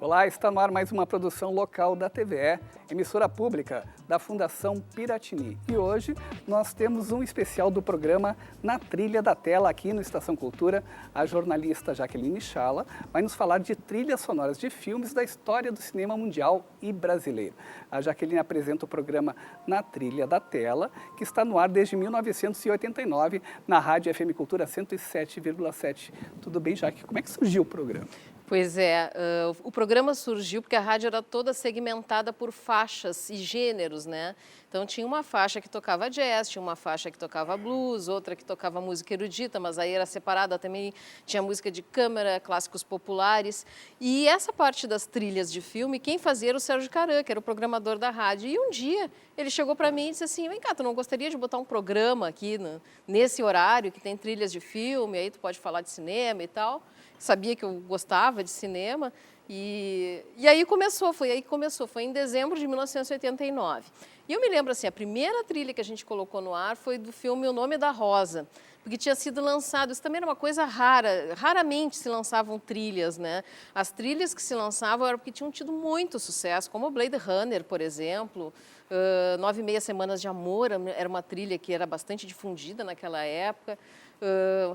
Olá, está no ar mais uma produção local da TVE, emissora pública da Fundação Piratini. E hoje nós temos um especial do programa Na Trilha da Tela, aqui no Estação Cultura. A jornalista Jaqueline Chala vai nos falar de trilhas sonoras de filmes da história do cinema mundial e brasileiro. A Jaqueline apresenta o programa Na Trilha da Tela, que está no ar desde 1989 na Rádio FM Cultura 107,7. Tudo bem, Jaque? Como é que surgiu o programa? Pois é, o programa surgiu porque a rádio era toda segmentada por faixas e gêneros, né? Então tinha uma faixa que tocava jazz, tinha uma faixa que tocava blues, outra que tocava música erudita, mas aí era separada também, tinha música de câmara, clássicos populares. E essa parte das trilhas de filme, quem fazia era o Sérgio Caran, que era o programador da rádio. E um dia ele chegou para mim e disse assim, vem cá, tu não gostaria de botar um programa aqui nesse horário que tem trilhas de filme, aí tu pode falar de cinema e tal. Sabia que eu gostava de cinema e aí foi em dezembro de 1989. E eu me lembro assim, a primeira trilha que a gente colocou no ar foi do filme O Nome da Rosa, porque tinha sido lançado, isso também era uma coisa rara, raramente se lançavam trilhas, né? As trilhas que se lançavam eram porque tinham tido muito sucesso, como o Blade Runner, por exemplo, 9 e meia Semanas de Amor, era uma trilha que era bastante difundida naquela época,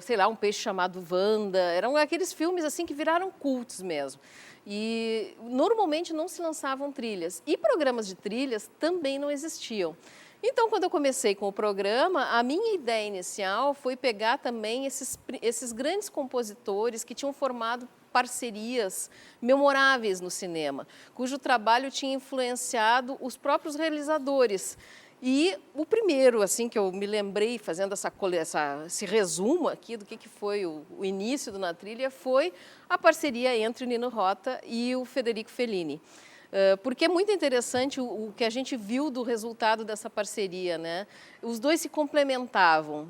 sei lá, Um Peixe Chamado Wanda, eram aqueles filmes assim que viraram cultos mesmo. E normalmente não se lançavam trilhas, e programas de trilhas também não existiam. Então, quando eu comecei com o programa, a minha ideia inicial foi pegar também esses grandes compositores que tinham formado parcerias memoráveis no cinema, cujo trabalho tinha influenciado os próprios realizadores. E o primeiro, assim, que eu me lembrei, fazendo esse resumo aqui do que foi o início do Na Trilha, foi a parceria entre o Nino Rota e o Federico Fellini. Porque é muito interessante o que a gente viu do resultado dessa parceria, né? Os dois se complementavam.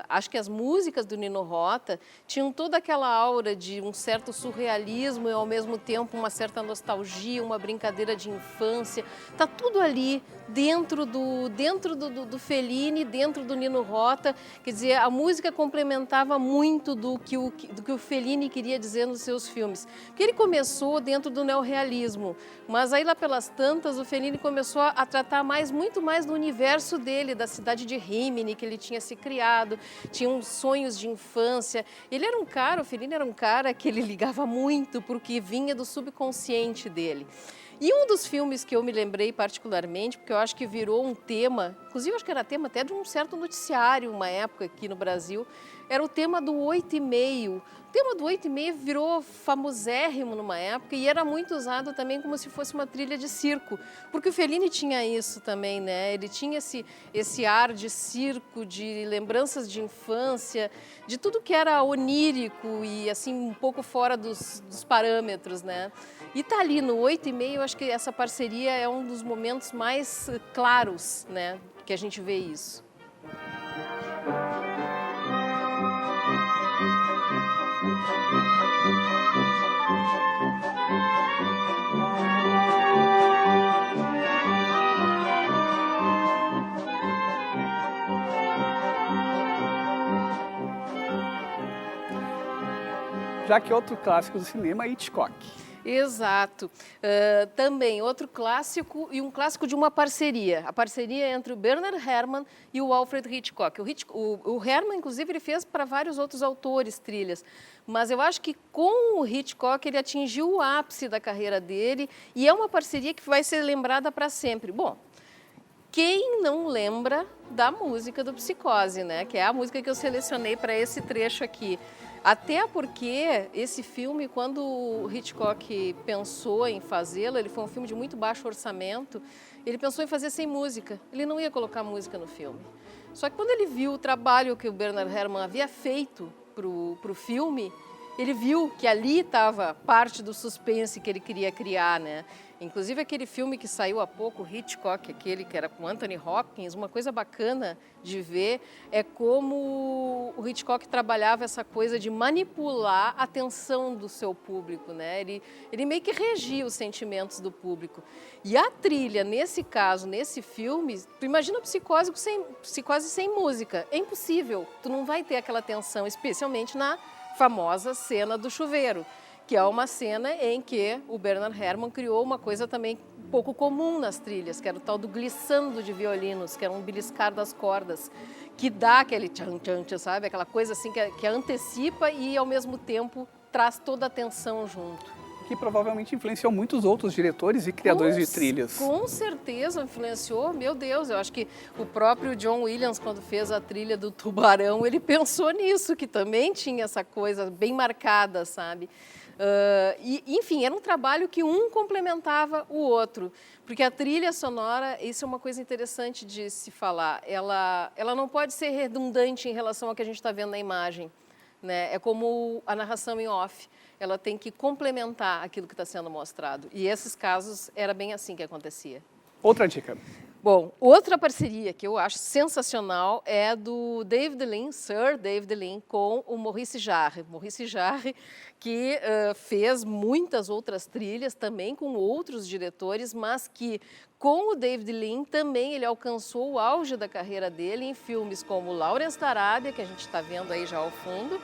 Acho que as músicas do Nino Rota tinham toda aquela aura de um certo surrealismo e, ao mesmo tempo, uma certa nostalgia, uma brincadeira de infância. Está tudo ali dentro do Fellini, dentro do Nino Rota. Quer dizer, a música complementava muito do que o Fellini queria dizer nos seus filmes. Porque ele começou dentro do neorrealismo, mas aí lá pelas tantas o Fellini começou a tratar muito mais do universo dele, da cidade de Rimini, que ele tinha se criado, tinha uns sonhos de infância. O Fellini era um cara que ele ligava muito porque vinha do subconsciente dele. E um dos filmes que eu me lembrei particularmente, porque eu acho que virou um tema, inclusive acho que era tema até de um certo noticiário, uma época aqui no Brasil, era o tema do 8,5. O tema do 8,5 virou famosérrimo numa época e era muito usado também como se fosse uma trilha de circo, porque o Fellini tinha isso também, né? Ele tinha esse ar de circo, de lembranças de infância, de tudo que era onírico e assim um pouco fora dos parâmetros, né? E tá ali no 8,5, eu acho que essa parceria é um dos momentos mais claros, né, que a gente vê isso. Já que outro clássico do cinema é Hitchcock. Exato. Também outro clássico e um clássico de uma parceria. A parceria entre o Bernard Herrmann e o Alfred Hitchcock. O Herrmann, inclusive, ele fez para vários outros autores trilhas. Mas eu acho que com o Hitchcock ele atingiu o ápice da carreira dele e é uma parceria que vai ser lembrada para sempre. Bom, quem não lembra da música do Psicose, né? Que é a música que eu selecionei para esse trecho aqui. Até porque esse filme, quando o Hitchcock pensou em fazê-lo, ele foi um filme de muito baixo orçamento, ele pensou em fazer sem música, ele não ia colocar música no filme. Só que quando ele viu o trabalho que o Bernard Herrmann havia feito para o filme, ele viu que ali estava parte do suspense que ele queria criar, né? Inclusive aquele filme que saiu há pouco, Hitchcock, aquele que era com Anthony Hopkins, uma coisa bacana de ver é como o Hitchcock trabalhava essa coisa de manipular a atenção do seu público, né? Ele meio que regia os sentimentos do público. E a trilha, nesse caso, nesse filme, tu imagina a Psicose sem música, é impossível, tu não vai ter aquela atenção, especialmente na famosa cena do chuveiro, que é uma cena em que o Bernard Herrmann criou uma coisa também pouco comum nas trilhas, que era o tal do glissando de violinos, que era um beliscar das cordas, que dá aquele tchan-tchan, sabe? Aquela coisa assim que antecipa e, ao mesmo tempo, traz toda a tensão junto. Que provavelmente influenciou muitos outros diretores e criadores de trilhas. Com certeza influenciou, meu Deus, eu acho que o próprio John Williams, quando fez a trilha do Tubarão, ele pensou nisso, que também tinha essa coisa bem marcada, sabe? Enfim, era um trabalho que um complementava o outro, porque a trilha sonora, isso é uma coisa interessante de se falar, ela não pode ser redundante em relação ao que a gente está vendo na imagem, né? É como a narração em off, ela tem que complementar aquilo que está sendo mostrado, e esses casos era bem assim que acontecia. Outra dica. Bom, outra parceria que eu acho sensacional é do David Lean, Sir David Lean, com o Maurice Jarre. Maurice Jarre, que fez muitas outras trilhas também com outros diretores, mas que com o David Lean também ele alcançou o auge da carreira dele em filmes como Lawrence da Arábia, que a gente está vendo aí já ao fundo,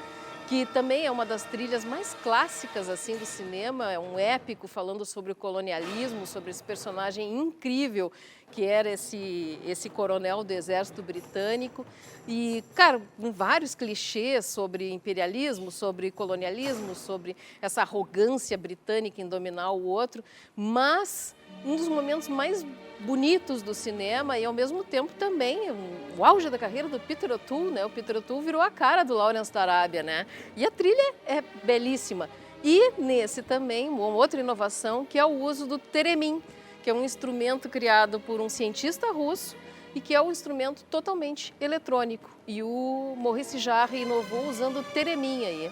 que também é uma das trilhas mais clássicas assim do cinema, é um épico falando sobre o colonialismo, sobre esse personagem incrível que era esse coronel do exército britânico e, cara, com vários clichês sobre imperialismo, sobre colonialismo, sobre essa arrogância britânica em dominar o outro, mas um dos momentos mais bonitos do cinema e, ao mesmo tempo, também o auge da carreira do Peter O'Toole, né? O Peter O'Toole virou a cara do Lawrence da Arábia, né? E a trilha é belíssima. E nesse também, uma outra inovação, que é o uso do theremin, que é um instrumento criado por um cientista russo e que é um instrumento totalmente eletrônico. E o Maurice Jarre inovou usando o theremin aí.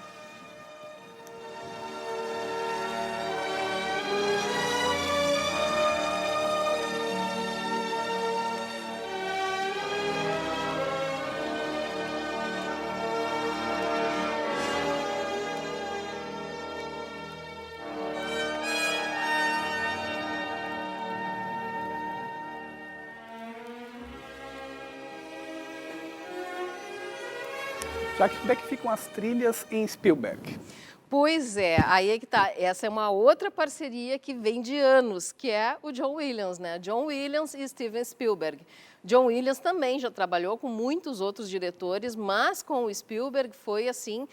Já que como é que ficam as trilhas em Spielberg? Pois é, aí é que tá. Essa é uma outra parceria que vem de anos, que é o John Williams, né? John Williams e Steven Spielberg. John Williams também já trabalhou com muitos outros diretores, mas com o Spielberg foi assim,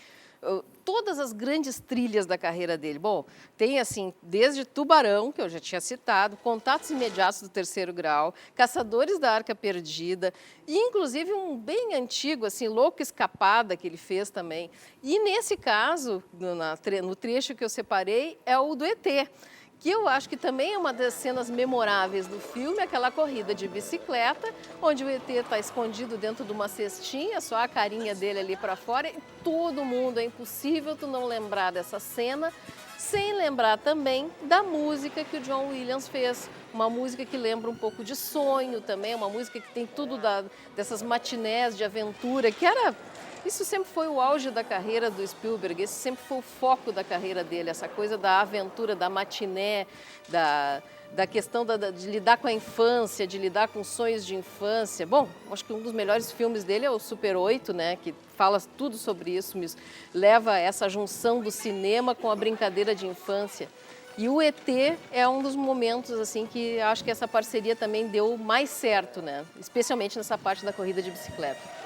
todas as grandes trilhas da carreira dele. Bom, tem assim, desde Tubarão, que eu já tinha citado, Contatos Imediatos do Terceiro Grau, Caçadores da Arca Perdida, e inclusive um bem antigo, assim, Louco Escapada, que ele fez também. E nesse caso, no trecho que eu separei, é o do ET, que eu acho que também é uma das cenas memoráveis do filme, aquela corrida de bicicleta, onde o ET está escondido dentro de uma cestinha, só a carinha dele ali para fora, e todo mundo, é impossível tu não lembrar dessa cena, sem lembrar também da música que o John Williams fez, uma música que lembra um pouco de sonho também, uma música que tem tudo dessas matinés de aventura, que era... Isso sempre foi o auge da carreira do Spielberg, esse sempre foi o foco da carreira dele, essa coisa da aventura, da matiné, da questão de lidar com a infância, de lidar com sonhos de infância. Bom, acho que um dos melhores filmes dele é o Super 8, né, que fala tudo sobre isso, leva essa junção do cinema com a brincadeira de infância. E o ET é um dos momentos assim que acho que essa parceria também deu mais certo, né, especialmente nessa parte da corrida de bicicleta.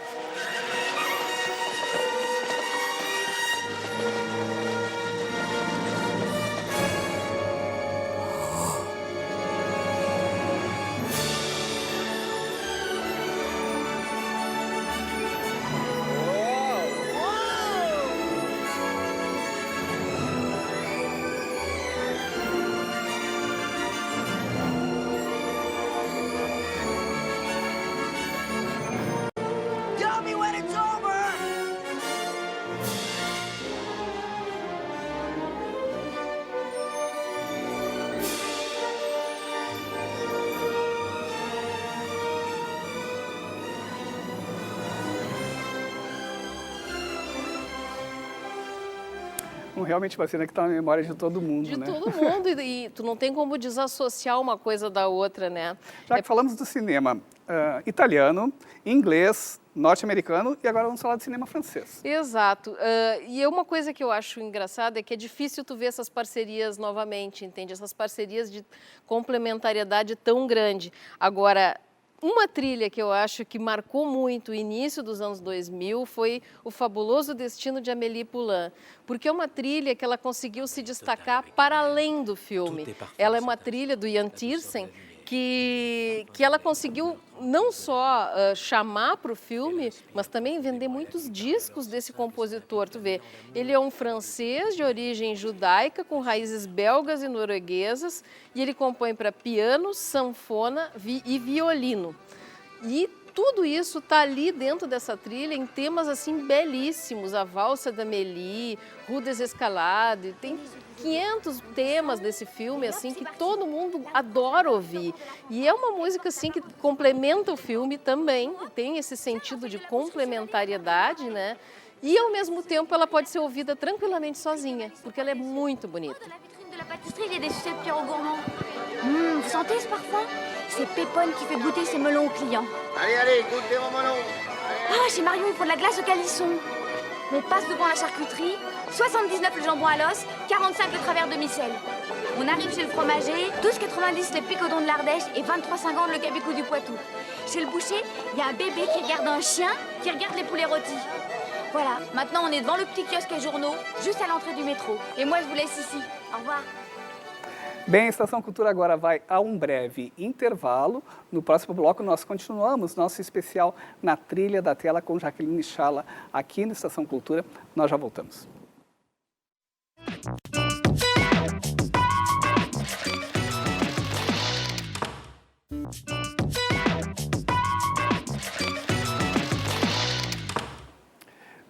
realmente uma cena que está na memória de todo mundo, De né? todo mundo, e tu não tem como desassociar uma coisa da outra, né? Já que falamos do cinema italiano, inglês, norte-americano e agora vamos falar de cinema francês. Exato. E uma coisa que eu acho engraçada é que é difícil tu ver essas parcerias novamente, entende? Essas parcerias de complementariedade tão grande. Agora, uma trilha que eu acho que marcou muito o início dos anos 2000 foi O Fabuloso Destino de Amélie Poulain, porque é uma trilha que ela conseguiu se destacar para além do filme. Ela é uma trilha do Ian Tiersen, que ela conseguiu não só chamar para o filme, mas também vender muitos discos desse compositor. Tu vê, ele é um francês de origem judaica, com raízes belgas e norueguesas, e ele compõe para piano, sanfona e violino. E tudo isso está ali dentro dessa trilha em temas assim belíssimos, a Valsa da Amélie, Rue des Escalades, tem 500 temas desse filme assim que todo mundo adora ouvir. E é uma música assim que complementa o filme também, tem esse sentido de complementariedade, né? E ao mesmo tempo ela pode ser ouvida tranquilamente sozinha, porque ela é muito bonita. De la pâtisserie, il y a des sucettes Pierrot Gourmand. Vous sentez ce parfum? C'est Pépone qui fait goûter ses melons aux clients. Allez, allez, goûtez mon melon. Ah, chez Marion, il faut de la glace au calisson. On passe devant la charcuterie, 79 le jambon à l'os, 45 le travers de micelle. On arrive chez le fromager, 12,90 les picodons de l'Ardèche et 23,50 le cabicou du Poitou. Chez le boucher, il y a un bébé qui regarde un chien qui regarde les poulets rôtis. Voilà, maintenant on est devant le petit kiosque à journaux, juste à l'entrée du métro. Et moi je vous laisse ici. Au revoir. Bem, a Estação Cultura agora vai a um breve intervalo. No próximo bloco nós continuamos nosso especial na trilha da tela com Jaqueline Chala aqui no Estação Cultura. Nós já voltamos.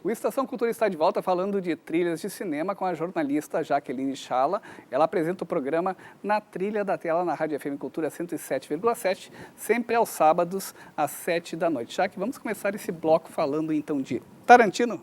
O Estação Cultura está de volta falando de trilhas de cinema com a jornalista Jaqueline Chala. Ela apresenta o programa Na Trilha da Tela na Rádio FM Cultura 107,7, sempre aos sábados às 7 da noite. Já que vamos começar esse bloco falando então de Tarantino.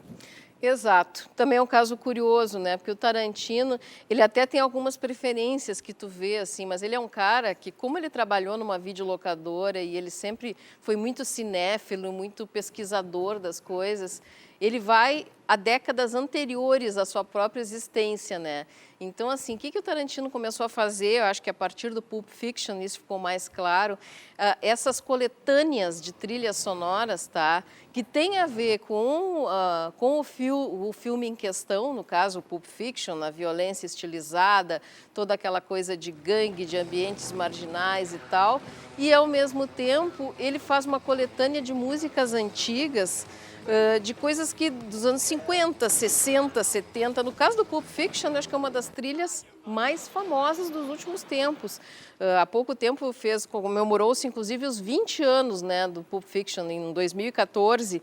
Exato. Também é um caso curioso, né? Porque o Tarantino, ele até tem algumas preferências que tu vê, assim, mas ele é um cara que, como ele trabalhou numa videolocadora e ele sempre foi muito cinéfilo, muito pesquisador das coisas, ele vai a décadas anteriores à sua própria existência, né? Então, assim, o que o Tarantino começou a fazer, eu acho que a partir do Pulp Fiction isso ficou mais claro, essas coletâneas de trilhas sonoras, tá? Que tem a ver com o filme em questão, no caso o Pulp Fiction, a violência estilizada, toda aquela coisa de gangue, de ambientes marginais e tal, e ao mesmo tempo ele faz uma coletânea de músicas antigas, de coisas que dos anos 50, 60, 70, no caso do Pulp Fiction, acho que é uma das trilhas mais famosas dos últimos tempos. Há pouco tempo comemorou-se inclusive os 20 anos, né, do Pulp Fiction, em 2014,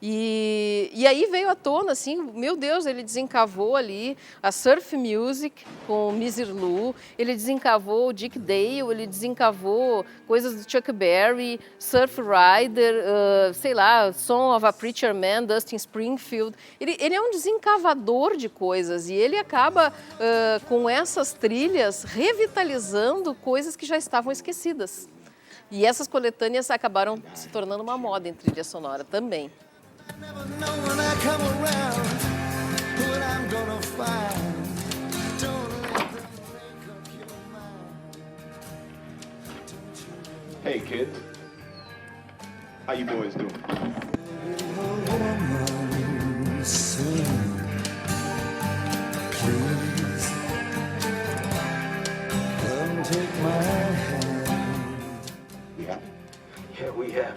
e aí veio à tona, assim, meu Deus, ele desencavou ali a surf music com o Misirlou, ele desencavou o Dick Dale, ele desencavou coisas do Chuck Berry, Surf Rider, sei lá, Song of a Preacher Man, Dustin Springfield. Ele é um desencavador de coisas e ele acaba com essas trilhas revitalizando coisas que já estavam esquecidas. E essas coletâneas acabaram se tornando uma moda em trilha sonora também. Hey kid, how you boys doing? Yeah, we have.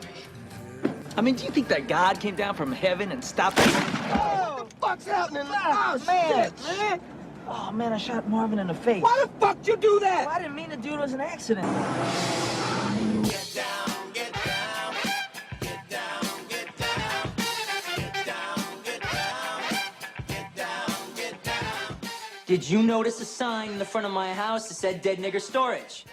I mean, do you think that God came down from heaven and stopped us? Oh, fuck's happening? Oh, man, shit. man. Oh, man, I shot Marvin in the face. Why the fuck you do that? I didn't mean to do it. It was an accident. Get down, get down, get down, get down, get down, get down, get down, get down. Did you notice a sign in the front of my house that said Dead Nigger Storage?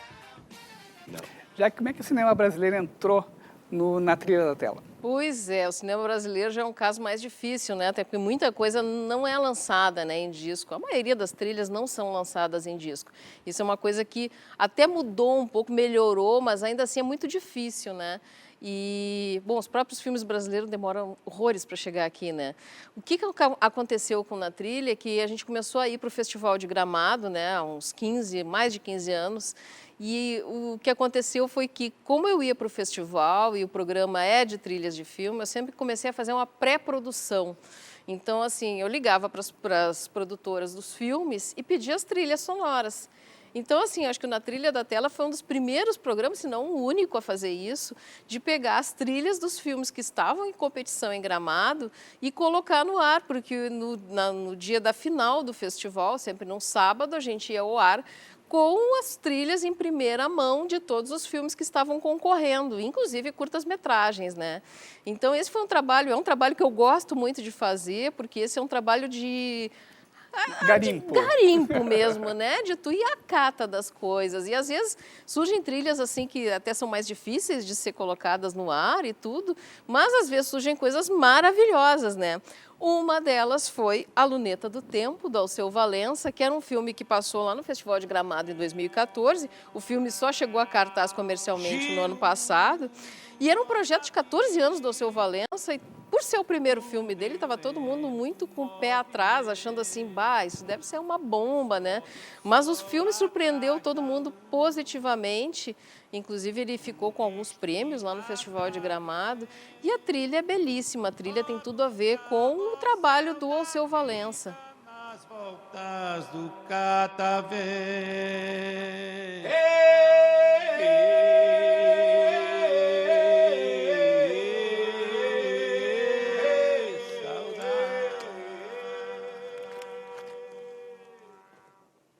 Já como é que o cinema brasileiro entrou na trilha da tela? Pois é, o cinema brasileiro já é um caso mais difícil, né? Até porque muita coisa não é lançada, né, em disco. A maioria das trilhas não são lançadas em disco. Isso é uma coisa que até mudou um pouco, melhorou, mas ainda assim é muito difícil, né? E, bom, os próprios filmes brasileiros demoram horrores para chegar aqui, né? O que aconteceu com Na Trilha é que a gente começou a ir para o Festival de Gramado, né, há uns mais de 15 anos, e o que aconteceu foi que, como eu ia para o festival e o programa é de trilhas de filme, eu sempre comecei a fazer uma pré-produção. Então, assim, eu ligava para as produtoras dos filmes e pedia as trilhas sonoras. Então, assim, acho que o Na Trilha da Tela foi um dos primeiros programas, se não o único a fazer isso, de pegar as trilhas dos filmes que estavam em competição em Gramado e colocar no ar, porque no dia da final do festival, sempre num sábado, a gente ia ao ar com as trilhas em primeira mão de todos os filmes que estavam concorrendo, inclusive curtas-metragens, né? Então, esse foi é um trabalho que eu gosto muito de fazer, porque esse é um trabalho de garimpo mesmo, né? De tu ir à cata das coisas. E às vezes surgem trilhas assim que até são mais difíceis de ser colocadas no ar e tudo, mas às vezes surgem coisas maravilhosas, né? Uma delas foi A Luneta do Tempo, do Alceu Valença, que era um filme que passou lá no Festival de Gramado em 2014. O filme só chegou a cartaz comercialmente no ano passado. E era um projeto de 14 anos do Alceu Valença e, por ser o primeiro filme dele, estava todo mundo muito com o pé atrás, achando assim, bah, isso deve ser uma bomba, né? Mas o filme surpreendeu todo mundo positivamente. Inclusive, ele ficou com alguns prêmios lá no Festival de Gramado. E a trilha é belíssima. A trilha tem tudo a ver com o trabalho do Alceu Valença. Nas voltas do Catavê.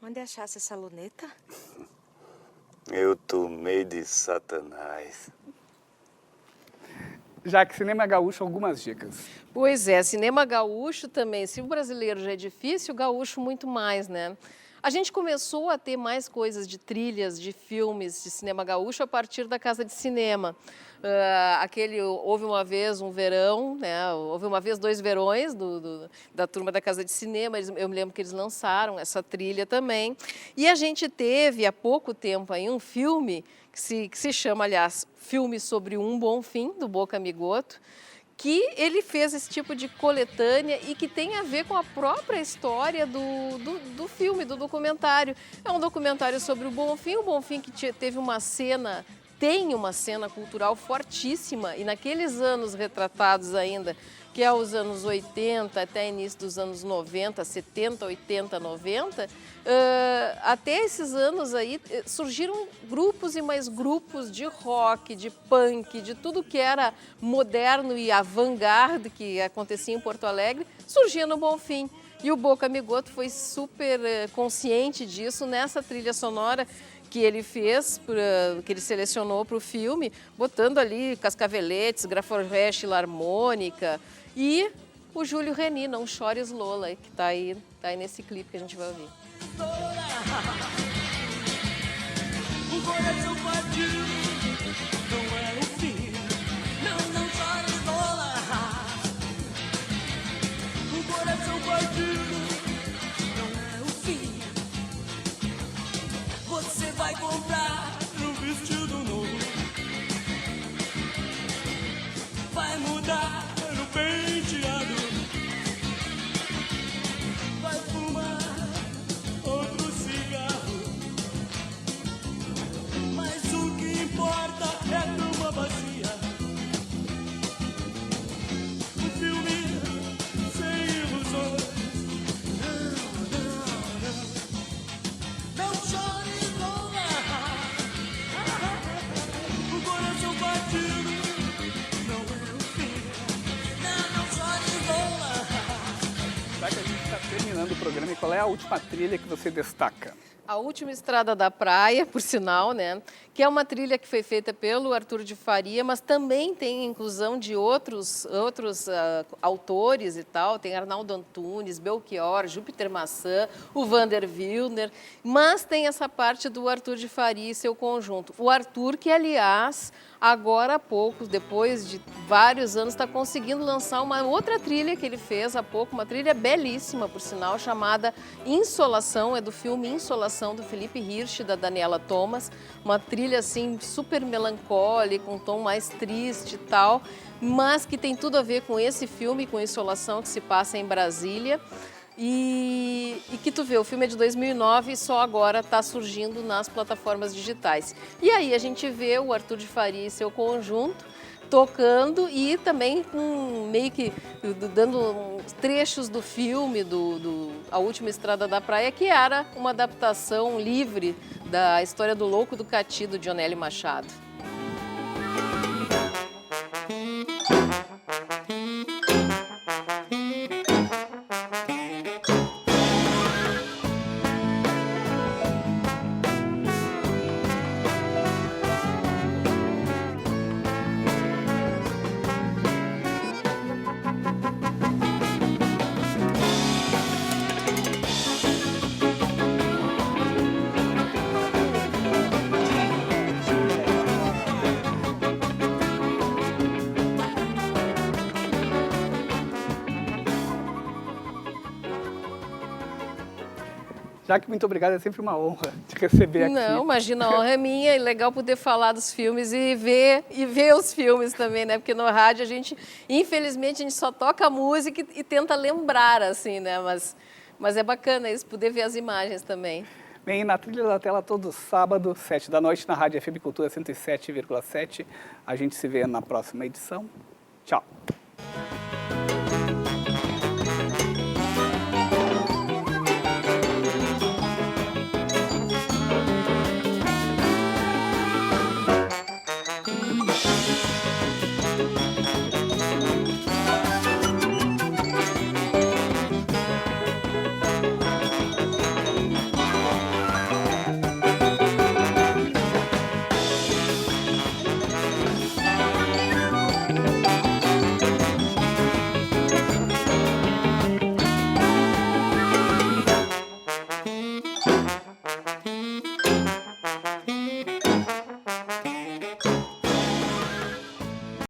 Onde achasse essa luneta? Eu tomei de Satanás. Já que cinema gaúcho, algumas dicas. Pois é, cinema gaúcho também. Se o brasileiro já é difícil, o gaúcho muito mais, né? A gente começou a ter mais coisas de trilhas, de filmes, de cinema gaúcho a partir da Casa de Cinema. Houve uma vez um verão, né? Houve uma vez 2 verões da turma da Casa de Cinema, eu me lembro que eles lançaram essa trilha também. E a gente teve há pouco tempo aí um filme que se chama, aliás, Filme sobre um Bom Fim, do Boca Migoto, que ele fez esse tipo de coletânea e que tem a ver com a própria história do filme, do documentário. É um documentário sobre o Bom Fim que teve uma cena, tem uma cena cultural fortíssima, e naqueles anos retratados ainda, que é os anos 80 até início dos anos 90, 70, 80, 90, até esses anos aí surgiram grupos e mais grupos de rock, de punk, de tudo que era moderno e avant-garde que acontecia em Porto Alegre, surgia no Bonfim. E o Boca Migoto foi super consciente disso nessa trilha sonora que ele fez, que ele selecionou para o filme, botando ali Cascaveletes, Graforreste, Larmônica e o Júlio Reni, Não Chores Lola, que está aí nesse clipe que a gente vai ouvir. Um coração partido não é o fim. Não chores, Lola. Um coração partido não é o fim. Você vai comprar um vestido novo, vai mudar o penteado, vai fumar outro cigarro, mas o que importa é a cama vazia. Um filme sem ilusões. Não chore, Lola. O coração batido não é o fim. Não chore, Lola. Já que a gente está terminando o programa, e qual é a última trilha que você destaca? A Última Estrada da Praia, por sinal, né? Que é uma trilha que foi feita pelo Arthur de Faria, mas também tem inclusão de outros autores e tal. Tem Arnaldo Antunes, Belchior, Júpiter Maçã, o Vander Wilner, mas tem essa parte do Arthur de Faria e seu conjunto. O Arthur, que aliás, agora há pouco, depois de vários anos, está conseguindo lançar uma outra trilha que ele fez há pouco, uma trilha belíssima, por sinal, chamada Insolação, é do filme Insolação, do Felipe Hirsch, da Daniela Thomas, uma trilha assim super melancólica, um tom mais triste e tal, mas que tem tudo a ver com esse filme, com Insolação, que se passa em Brasília. E que tu vê, o filme é de 2009 e só agora está surgindo nas plataformas digitais. E aí a gente vê o Arthur de Faria e seu conjunto tocando e também meio que dando trechos do filme, A Última Estrada da Praia, que era uma adaptação livre da história do Louco do Cati, do Dionélio Machado. Jaque, muito obrigado, é sempre uma honra te receber aqui. Não, imagina, a honra é minha, é legal poder falar dos filmes e ver os filmes também, né? Porque no rádio a gente, infelizmente, a gente só toca música e tenta lembrar, assim, né? Mas é bacana isso, poder ver as imagens também. Bem, na Trilha da Tela, todo sábado, 7 da noite, na Rádio FM Cultura 107,7. A gente se vê na próxima edição. Tchau.